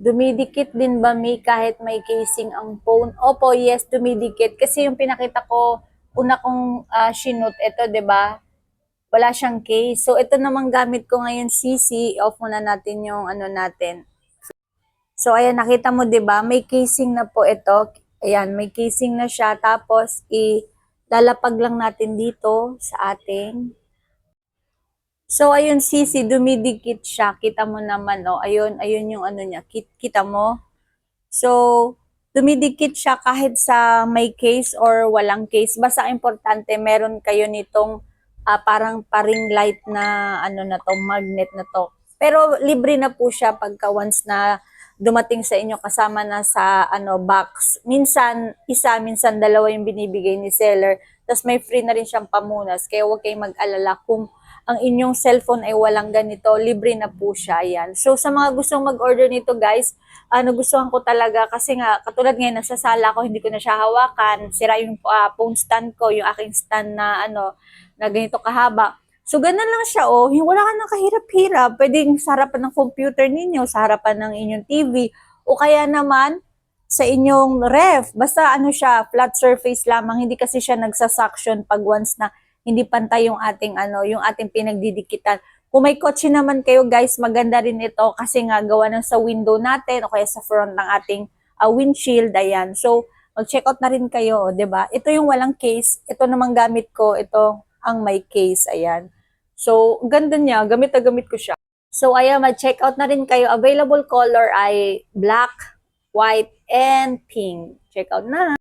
Dumidikit din ba, May, kahit may casing ang phone? Opo, yes, dumidikit. Kasi yung pinakita ko, una kong shinoot, ito, 'di ba? Wala siyang case. So, ito namang gamit ko ngayon, CC. Off muna natin yung ano natin. So, ayan, nakita mo, 'di ba? May casing na po ito. Ayan, may casing na siya. Tapos, lalapag lang natin dito sa ating. So, ayun, Sisi, dumidikit siya. Kita mo naman, oh. Ayun, ayun yung ano niya. Kita mo? So, dumidikit siya kahit sa may case or walang case. Basta importante, meron kayo nitong parang paring light na ano na to, magnet na to. Pero libre na po siya pagka once na dumating sa inyo kasama na sa ano box. Minsan isa, minsan dalawa yung binibigay ni seller. Tapos may free na rin siyang pamunas. Kaya huwag kayong mag-alala kung ang inyong cellphone ay walang ganito, libre na po siya. Yan. So sa mga gustong mag-order nito guys, nagustuhan ko talaga kasi nga katulad ngayon nasa sala ko, hindi ko na siya hawakan, sira yung phone stand ko, yung aking stand na ano na ganito kahaba. So ganun lang siya, oh, wala ka nang kahirap-hirap, pwedeng sa harapan ng computer ninyo, sa harapan ng inyong TV, o kaya naman sa inyong ref. Basta ano siya, flat surface lamang, hindi kasi siya nagsa-suction pag once na hindi pantay yung ating ano, yung ating pinagdidikitan. Kung may kotse naman kayo guys, maganda rin ito kasi nga gawa ng sa window natin o kaya sa front ng ating windshield, ayan. So, mag-check out na rin kayo, 'di ba? Ito yung walang case, ito namang gamit ko, ito ang may case, ayan. So, ganda niya, gamit na gamit ko siya. So, ayan, mag-check out na rin kayo. Available color ay black, white, and pink. Check out na.